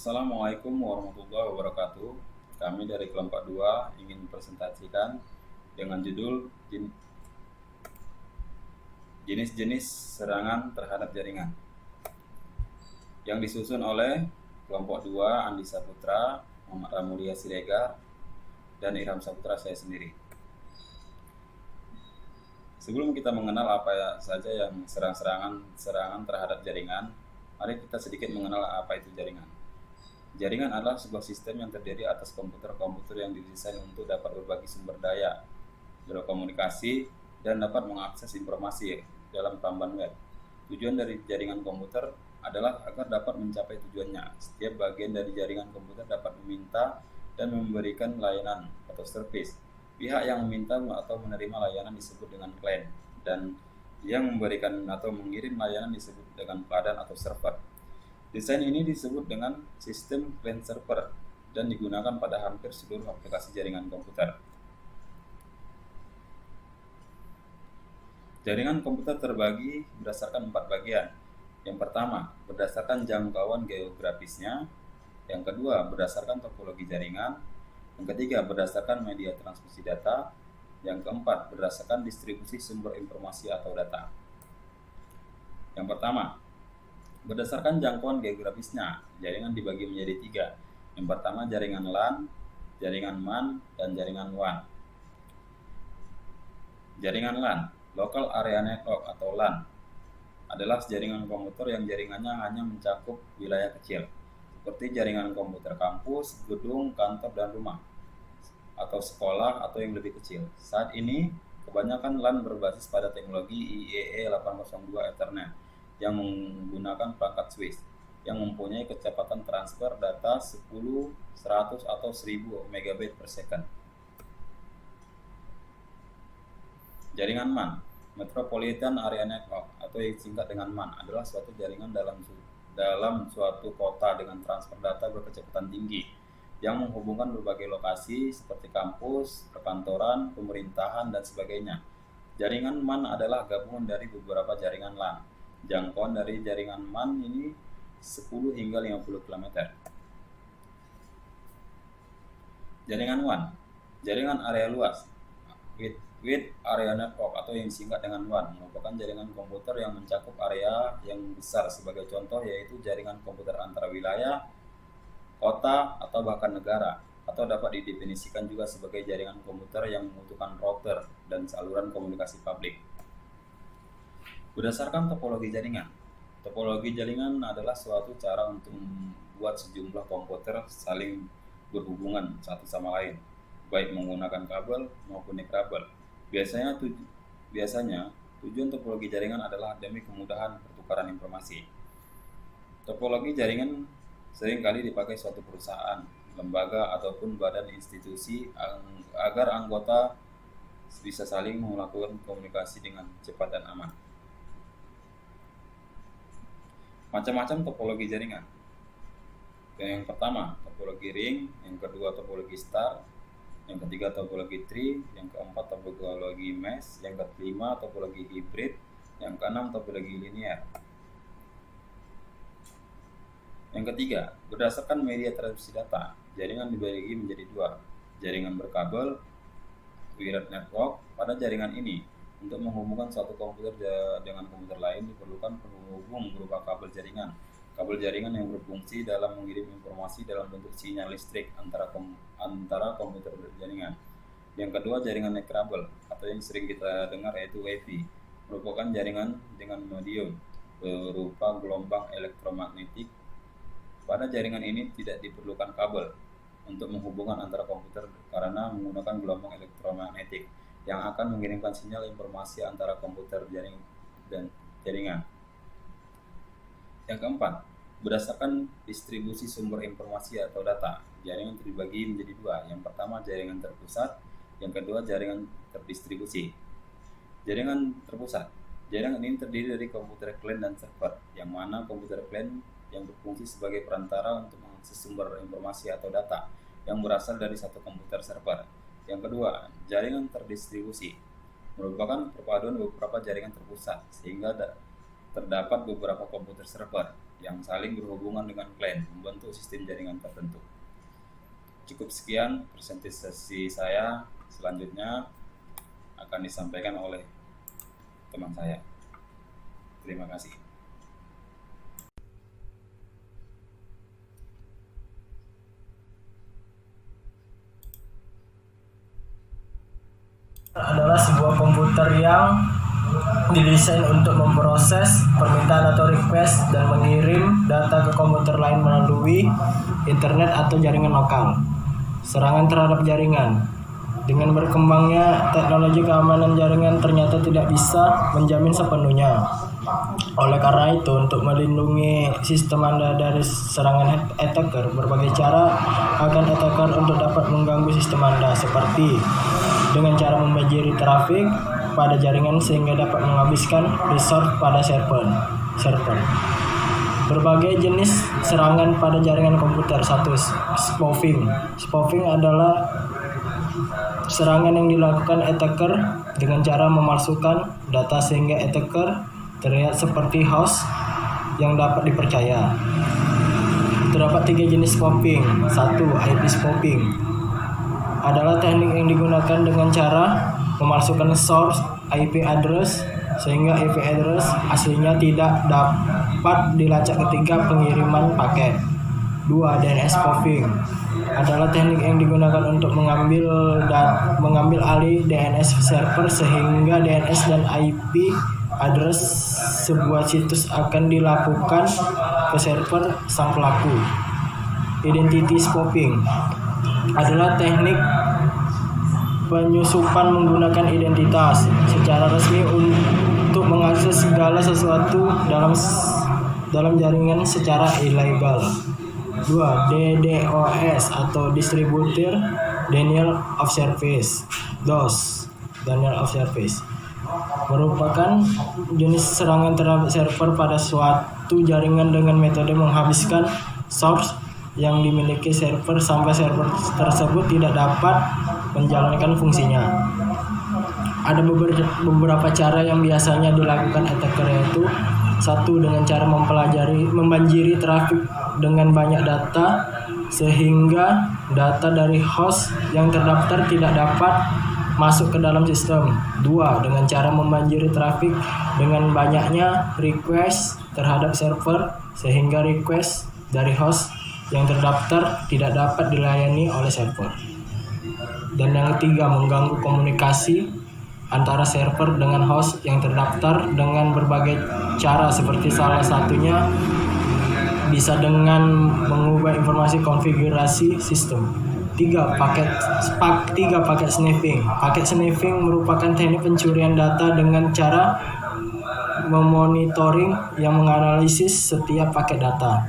Assalamualaikum warahmatullahi wabarakatuh. Kami dari kelompok 2 ingin presentasikan dengan judul jenis-jenis serangan terhadap jaringan, yang disusun oleh kelompok 2 Andi Saputra, Muhammad Ramulia Siregar, dan Irham Saputra, saya sendiri. Sebelum kita mengenal apa saja yang serangan terhadap jaringan, mari kita sedikit mengenal apa itu jaringan. Jaringan adalah sebuah sistem yang terdiri atas komputer-komputer yang didesain untuk dapat berbagi sumber daya, berkomunikasi, dan dapat mengakses informasi dalam tambahan web. Tujuan dari jaringan komputer adalah agar dapat mencapai tujuannya. Setiap bagian dari jaringan komputer dapat meminta dan memberikan layanan atau service. Pihak yang meminta atau menerima layanan disebut dengan klien, dan yang memberikan atau mengirim layanan disebut dengan badan atau server. Desain ini disebut dengan sistem client server dan digunakan pada hampir seluruh aplikasi jaringan komputer. Jaringan komputer terbagi berdasarkan 4 bagian. Yang pertama, berdasarkan jangkauan geografisnya. Yang kedua, berdasarkan topologi jaringan. Yang ketiga, berdasarkan media transmisi data. Yang keempat, berdasarkan distribusi sumber informasi atau data. Yang pertama, berdasarkan jangkauan geografisnya, jaringan dibagi menjadi 3. Yang pertama, jaringan LAN, jaringan MAN, dan jaringan WAN. Jaringan LAN, Local Area Network atau LAN, adalah jaringan komputer yang jaringannya hanya mencakup wilayah kecil, seperti jaringan komputer kampus, gedung, kantor, dan rumah, atau sekolah, atau yang lebih kecil. Saat ini, kebanyakan LAN berbasis pada teknologi IEEE 802 Ethernet yang menggunakan perangkat switch yang mempunyai kecepatan transfer data 10, 100, atau 1000 megabit per second. Jaringan MAN, Metropolitan Area Network, atau yang singkat dengan MAN, adalah suatu jaringan dalam suatu kota dengan transfer data berkecepatan tinggi yang menghubungkan berbagai lokasi seperti kampus, perkantoran, pemerintahan, dan sebagainya. Jaringan MAN adalah gabungan dari beberapa jaringan LAN. Jangkauan dari jaringan MAN ini 10 hingga 50 km. Jaringan WAN, jaringan area luas, Wide Area Network, atau yang disingkat dengan WAN, merupakan jaringan komputer yang mencakup area yang besar. Sebagai contoh yaitu jaringan komputer antar wilayah, kota, atau bahkan negara, atau dapat didefinisikan juga sebagai jaringan komputer yang membutuhkan router dan saluran komunikasi publik. Berdasarkan topologi jaringan, topologi jaringan adalah suatu cara untuk membuat sejumlah komputer saling berhubungan satu sama lain, baik menggunakan kabel maupun kabel. Biasanya tujuan topologi jaringan adalah demi kemudahan pertukaran informasi. Topologi jaringan seringkali dipakai suatu perusahaan, lembaga, ataupun badan institusi agar anggota bisa saling melakukan komunikasi dengan cepat dan aman. Macam-macam topologi jaringan. Yang pertama, topologi ring. Yang kedua, topologi star. Yang ketiga, topologi tree. Yang keempat, topologi mesh. Yang kelima, topologi hybrid. Yang keenam, topologi linear. Yang ketiga, berdasarkan media transmisi data, jaringan dibagi menjadi 2. Jaringan berkabel, wired network. Pada jaringan ini, untuk menghubungkan suatu komputer dengan komputer lain diperlukan penghubung berupa kabel jaringan. Kabel jaringan yang berfungsi dalam mengirim informasi dalam bentuk sinyal listrik antara komputer jaringan. Yang kedua, jaringan netkabel, atau yang sering kita dengar yaitu WiFi, merupakan jaringan dengan medium berupa gelombang elektromagnetik. Pada jaringan ini tidak diperlukan kabel untuk menghubungkan antara komputer karena menggunakan gelombang elektromagnetik yang akan mengirimkan sinyal informasi antara komputer dan jaringan. Yang keempat, berdasarkan distribusi sumber informasi atau data, jaringan dibagi menjadi 2. Yang pertama, jaringan terpusat. Yang kedua, jaringan terdistribusi. Jaringan terpusat, jaringan ini terdiri dari komputer klien dan server, yang mana komputer klien yang berfungsi sebagai perantara untuk mengakses sumber informasi atau data yang berasal dari satu komputer server. Yang kedua, jaringan terdistribusi merupakan perpaduan beberapa jaringan terpusat sehingga terdapat beberapa komputer server. yang saling berhubungan dengan klien membentuk sistem jaringan tertentu. Cukup sekian presentasi saya, selanjutnya akan disampaikan oleh teman saya. Terima kasih. Adalah sebuah komputer yang didesain untuk memproses permintaan atau request dan mengirim data ke komputer lain melalui internet atau jaringan lokal. Serangan terhadap jaringan. Dengan berkembangnya teknologi keamanan jaringan ternyata tidak bisa menjamin sepenuhnya. Oleh karena itu, untuk melindungi sistem Anda dari serangan attacker, berbagai cara akan attacker untuk dapat mengganggu sistem Anda, seperti dengan cara membanjiri trafik pada jaringan sehingga dapat menghabiskan resource pada server. Berbagai jenis serangan pada jaringan komputer. 1. Spoofing. Spoofing adalah serangan yang dilakukan attacker dengan cara memalsukan data sehingga attacker terlihat seperti host yang dapat dipercaya. Terdapat 3 jenis spoofing. 1. IP spoofing adalah teknik yang digunakan dengan cara memalsukan source IP address sehingga IP address aslinya tidak dapat dilacak ketika pengiriman paket. 2. DNS spoofing adalah teknik yang digunakan untuk mengambil alih DNS server sehingga DNS dan IP address sebuah situs akan dilakukan ke server sang pelaku. Identity spoofing adalah teknik penyusupan menggunakan identitas secara resmi untuk mengakses segala sesuatu dalam jaringan secara ilegal. 2. DDoS atau Distributed Denial of Service. DOS, Denial of Service, merupakan jenis serangan terhadap server pada suatu jaringan dengan metode menghabiskan source yang dimiliki server sampai server tersebut tidak dapat menjalankan fungsinya. Ada beberapa cara yang biasanya dilakukan attacker, yaitu 1. Dengan cara membanjiri trafik dengan banyak data sehingga data dari host yang terdaftar tidak dapat masuk ke dalam sistem. 2. Dengan cara membanjiri trafik dengan banyaknya request terhadap server sehingga request dari host yang terdaftar tidak dapat dilayani oleh server. Dan yang ketiga, mengganggu komunikasi antara server dengan host yang terdaftar dengan berbagai cara, seperti salah satunya bisa dengan mengubah informasi konfigurasi sistem. 3. Paket sniffing. Paket sniffing merupakan teknik pencurian data dengan cara memonitoring yang menganalisis setiap paket data.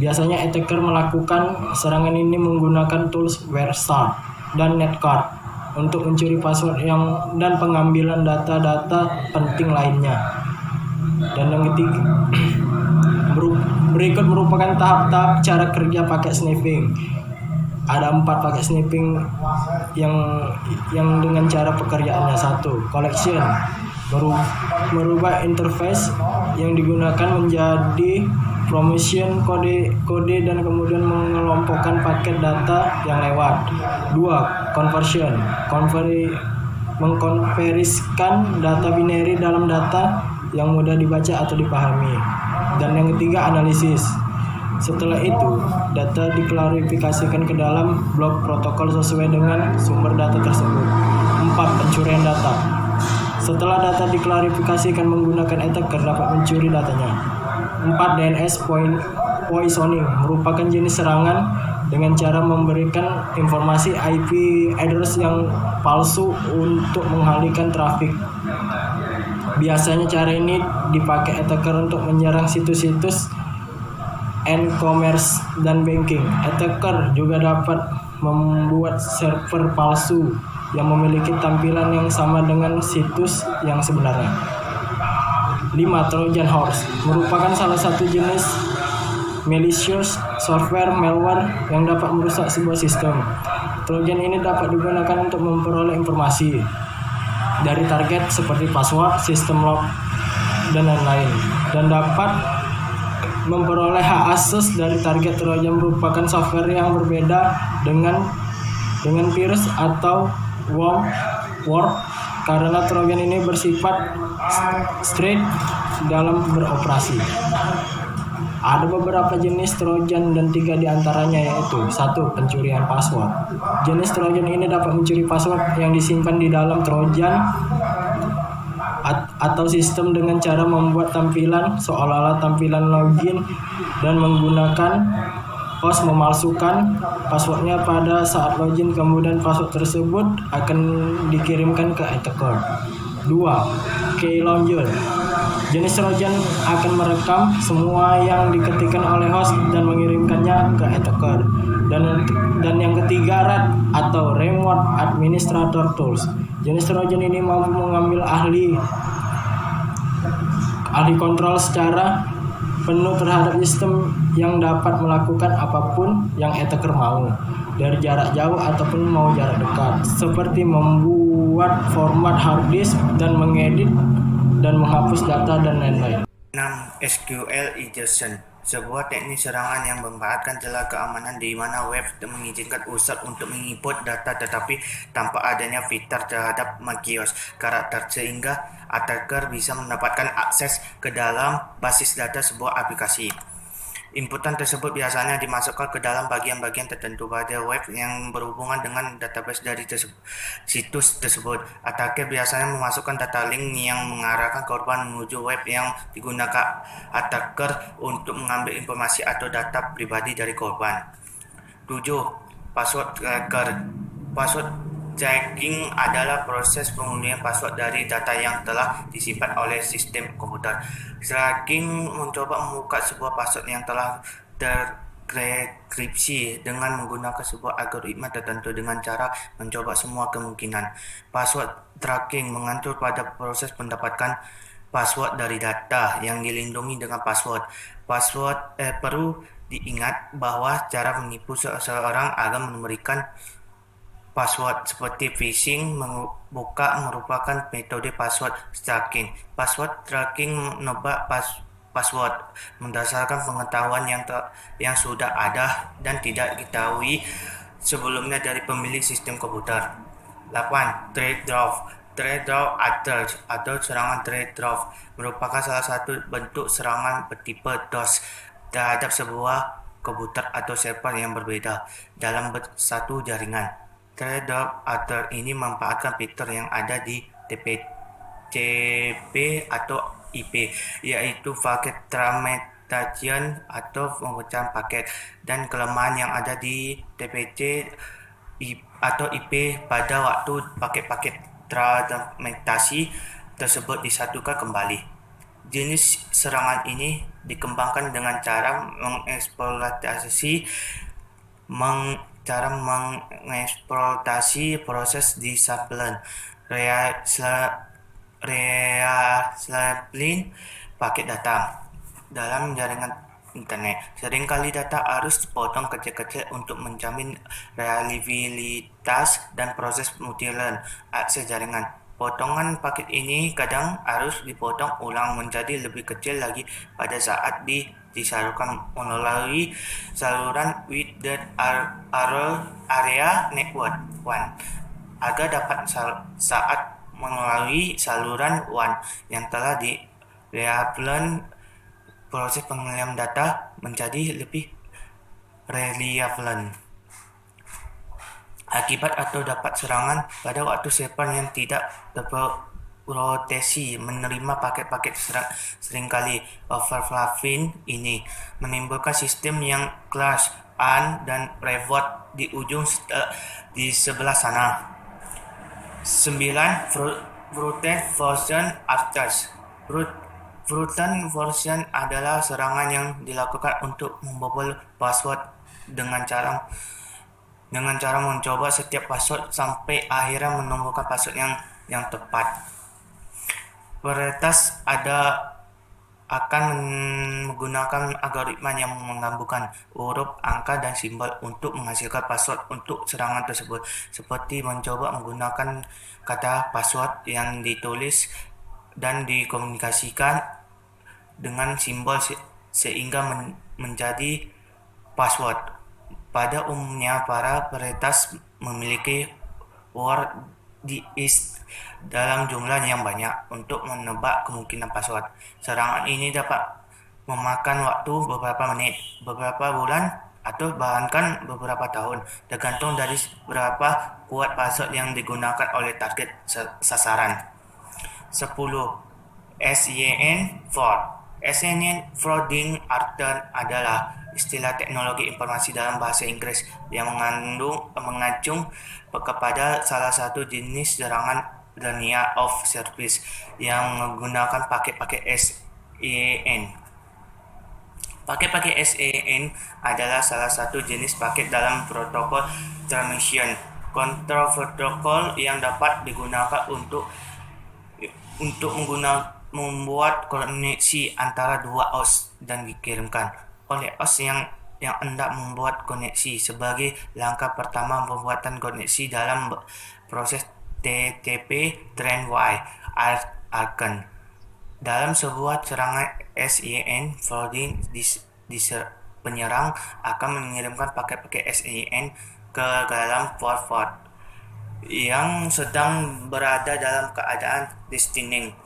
Biasanya attacker melakukan serangan ini menggunakan tools Wireshark dan Netcard untuk mencuri password dan pengambilan data-data penting lainnya. Dan yang ketiga, berikut merupakan tahap-tahap cara kerja paket sniffing. Ada 4 paket sniffing yang dengan cara pekerjaannya. 1. Collection, merubah interface yang digunakan menjadi permission kode dan kemudian mengelompokkan paket data yang lewat. 2. Conversion, mengkonversikan data binary dalam data yang mudah dibaca atau dipahami. Dan yang ketiga, analisis. Setelah itu, data diklarifikasikan ke dalam blok protokol sesuai dengan sumber data tersebut. 4. Pencurian data. Setelah data diklarifikasikan menggunakan attacker dapat mencuri datanya. 4. DNS poisoning merupakan jenis serangan dengan cara memberikan informasi IP address yang palsu untuk mengalihkan trafik. Biasanya cara ini dipakai attacker untuk menyerang situs-situs e-commerce dan banking. Attacker juga dapat membuat server palsu yang memiliki tampilan yang sama dengan situs yang sebenarnya. 5. Trojan horse merupakan salah satu jenis malicious software malware yang dapat merusak sebuah sistem. Trojan ini dapat digunakan untuk memperoleh informasi dari target seperti password, sistem log, dan lain-lain, dan dapat memperoleh hak akses dari target Trojan merupakan software yang berbeda dengan virus atau worm karena Trojan ini bersifat straight dalam beroperasi. Ada beberapa jenis Trojan dan 3 diantaranya yaitu 1. Pencurian password. Jenis Trojan ini dapat mencuri password yang disimpan di dalam Trojan atau sistem dengan cara membuat tampilan seolah-olah tampilan login dan menggunakan host memalsukan passwordnya pada saat login, kemudian password tersebut akan dikirimkan ke attacker. 2. Keylogger. Jenis Trojan akan merekam semua yang diketikkan oleh host dan mengirimkannya ke attacker. Dan yang ketiga, RAT atau Remote Administrator Tools. Jenis Trojan ini mampu mengambil ahli kontrol secara penuh terhadap sistem yang dapat melakukan apapun yang attacker mau, dari jarak jauh ataupun mau jarak dekat, seperti membuat format hard disk dan mengedit dan menghapus data dan lain-lain. 6. SQL injection, sebuah teknik serangan yang memanfaatkan celah keamanan di mana web mengizinkan user untuk menginput data tetapi tanpa adanya filter terhadap macOS karakter, sehingga attacker bisa mendapatkan akses ke dalam basis data sebuah aplikasi. Inputan tersebut biasanya dimasukkan ke dalam bagian-bagian tertentu pada web yang berhubungan dengan database dari situs tersebut. Attacker biasanya memasukkan data link yang mengarahkan korban menuju web yang digunakan attacker untuk mengambil informasi atau data pribadi dari korban. 7. Password cracker. Password checking adalah proses pengundian password dari data yang telah disimpan oleh sistem komputer. Cracking mencoba membuka sebuah password yang telah terkripsi dengan menggunakan sebuah algoritma tertentu dengan cara mencoba semua kemungkinan. Password tracking mengatur pada proses mendapatkan password dari data yang dilindungi dengan password. Perlu diingat bahwa cara menipu seseorang agar memberikan password seperti phishing merupakan metode password tracking. Password tracking menebak password berdasarkan pengetahuan yang sudah ada dan tidak diketahui sebelumnya dari pemilik sistem komputer. 8. Threat draft. Threat draft atau serangan threat draft merupakan salah satu bentuk serangan bertipe DOS terhadap sebuah komputer atau server yang berbeda dalam satu jaringan. Threat draft ini memanfaatkan fitur yang ada di TCP atau IP, yaitu packet fragmentation atau pemecahan paket, dan kelemahan yang ada di TCP atau IP pada waktu paket-paket fragmentasi tersebut disatukan kembali. Jenis serangan ini dikembangkan dengan cara mengeksploitasi proses disampling, resampling paket data dalam jaringan internet. Seringkali data harus dipotong kecil-kecil untuk menjamin reliabilitas dan proses multi-learn akses jaringan. Potongan paket ini kadang harus dipotong ulang menjadi lebih kecil lagi pada saat disalurkan melalui saluran Wide Area Network WAN agar dapat saat melalui saluran WAN yang telah di-reaplan proses pengalihan data menjadi lebih reliable. Akibat atau dapat serangan pada waktu server yang tidak terproteksi menerima paket-paket seringkali overflowing ini menimbulkan sistem yang crash dan reboot di ujung di sebelah sana. 9. Brute version attacks. Brute version adalah serangan yang dilakukan untuk membobol password dengan cara mencoba setiap password sampai akhirnya menemukan password yang tepat. Peretas akan menggunakan algoritma yang menggabungkan huruf, angka, dan simbol untuk menghasilkan password untuk serangan tersebut, seperti mencoba menggunakan kata password yang ditulis dan dikomunikasikan dengan simbol sehingga menjadi password. Pada umumnya, para peretas memiliki word disk dalam jumlah yang banyak untuk menebak kemungkinan password. Serangan ini dapat memakan waktu beberapa menit, beberapa bulan, atau bahkan beberapa tahun, tergantung dari berapa kuat password yang digunakan oleh target sasaran. 10. SYN fraud. SYN frauding adalah istilah teknologi informasi dalam bahasa Inggris yang mengacu kepada salah satu jenis serangan denial of service yang menggunakan paket-paket SYN. Paket-paket SYN adalah salah satu jenis paket dalam protokol transmission control protokol yang dapat digunakan untuk membuat koneksi antara dua host dan dikirimkan oleh host yang hendak membuat koneksi. Sebagai langkah pertama pembuatan koneksi dalam proses TTP Trendwise Arkan. Dalam sebuah serangan SYN frauding, penyerang akan mengirimkan paket-paket SYN ke dalam port yang sedang berada dalam keadaan listening,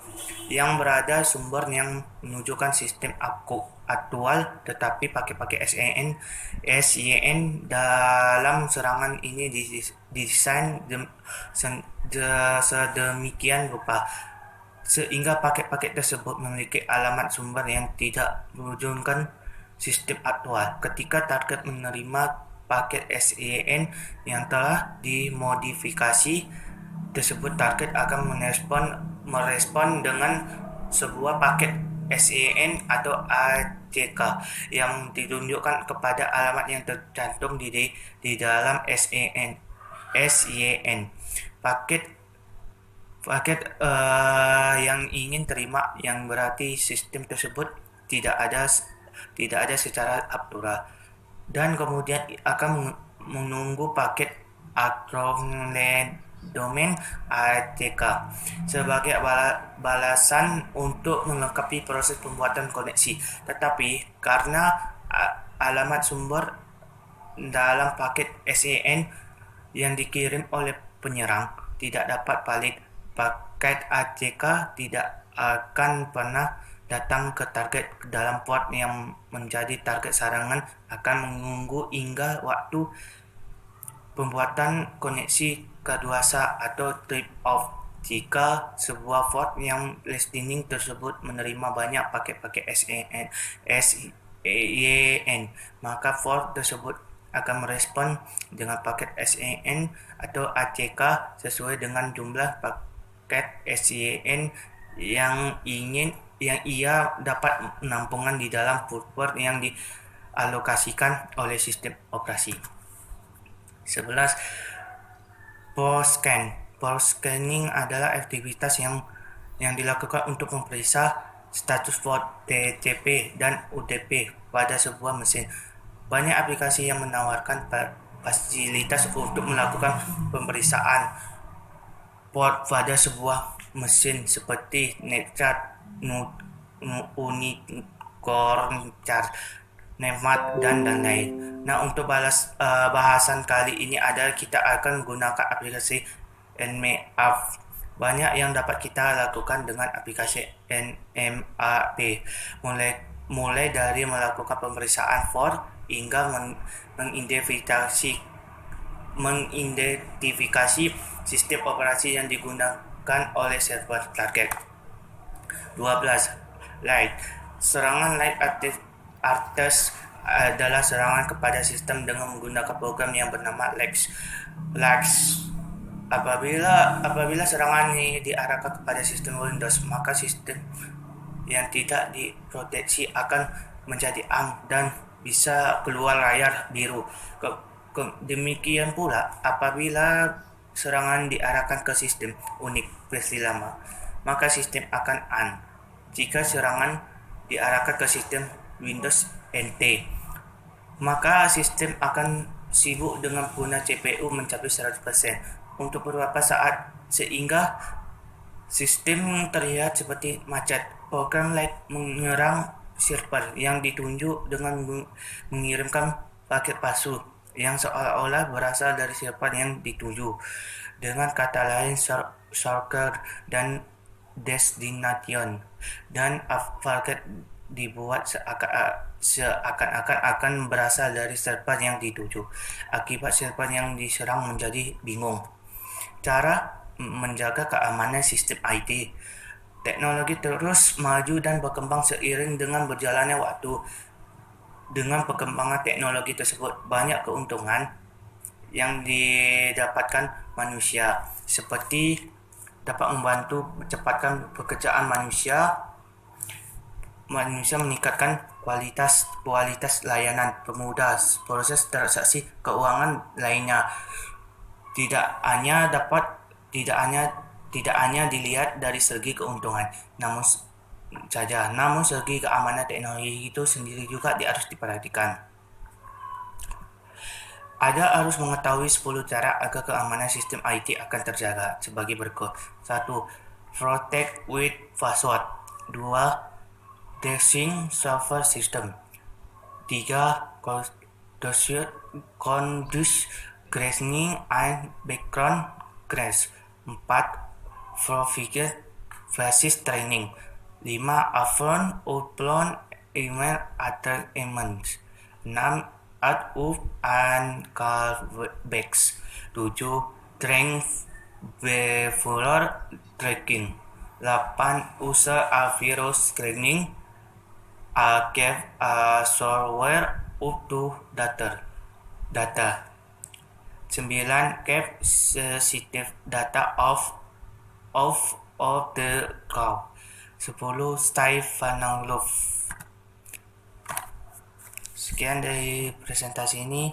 yang berada sumber yang menunjukkan sistem aktual, tetapi paket-paket SYN dalam serangan ini didesain sedemikian rupa sehingga paket-paket tersebut memiliki alamat sumber yang tidak menunjukkan sistem aktual. Ketika target menerima paket SYN yang telah dimodifikasi tersebut, target akan merespon dengan sebuah paket SYN atau ACK yang ditunjukkan kepada alamat yang tercantum di dalam SYN. Paket yang ingin terima, yang berarti sistem tersebut tidak ada secara aktual, dan kemudian akan menunggu paket acknowledgement domain ACK sebagai balasan untuk melengkapi proses pembuatan koneksi. Tetapi karena alamat sumber dalam paket SYN yang dikirim oleh penyerang tidak dapat valid, paket ACK tidak akan pernah datang ke target dalam port yang menjadi target serangan, akan menunggu hingga waktu pembuatan koneksi keduasa atau trip off. Jika sebuah port yang listening tersebut menerima banyak paket-paket SYN, maka port tersebut akan merespon dengan paket SYN atau ACK sesuai dengan jumlah paket SYN yang ia dapat penampungan di dalam port yang dialokasikan oleh sistem operasi. 11. Port scanning adalah aktivitas yang dilakukan untuk memeriksa status port TCP dan UDP pada sebuah mesin. Banyak aplikasi yang menawarkan fasilitas untuk melakukan pemeriksaan port pada sebuah mesin seperti NetChart, Unicorn Chart, Nmap, dan lain. Nah, untuk bahasan kali ini adalah kita akan menggunakan aplikasi Nmap. Banyak yang dapat kita lakukan dengan aplikasi Nmap, mulai dari melakukan pemeriksaan port hingga mengidentifikasi sistem operasi yang digunakan oleh server target. 12. Light. Serangan light attacks adalah serangan kepada sistem dengan menggunakan program yang bernama LAX. Apabila serangan ini diarahkan kepada sistem Windows, maka sistem yang tidak diproteksi akan menjadi dan bisa keluar layar biru. Demikian pula apabila serangan diarahkan ke sistem Unix versi lama, maka sistem akan Jika serangan diarahkan ke sistem Windows NT, maka sistem akan sibuk dengan guna CPU mencapai 100% untuk beberapa saat sehingga sistem terlihat seperti macet. Program light menyerang server yang ditunjuk dengan mengirimkan paket palsu yang seolah-olah berasal dari server yang dituju. Dengan kata lain, shortcut dan destination, dan paket dibuat seakan-akan akan berasal dari server yang dituju. Akibat server yang diserang menjadi bingung. Cara menjaga keamanan sistem IT. Teknologi terus maju dan berkembang seiring dengan berjalannya waktu. Dengan perkembangan teknologi tersebut, banyak keuntungan yang didapatkan manusia, seperti dapat membantu percepatkan pekerjaan manusia meningkatkan kualitas layanan, permudah proses transaksi keuangan lainnya. Tidak hanya dilihat dari segi keuntungan, namun segi keamanan teknologi itu sendiri juga harus diperhatikan. Anda harus mengetahui 10 cara agar keamanan sistem IT akan terjaga sebagai berikut. 1. Protect with password. 2. Tracing server system. 3. Conduce Crashing and background crash. 4. Profligate flashes training. 5. Upload email attachments. 6. Add up and callbacks. 7. Train behavioral tracking. 8. User virus screening. Keep software up to data. 9. Keep sensitive data off the cloud. 10. Stay vulnerable. Sekian dari presentasi ini.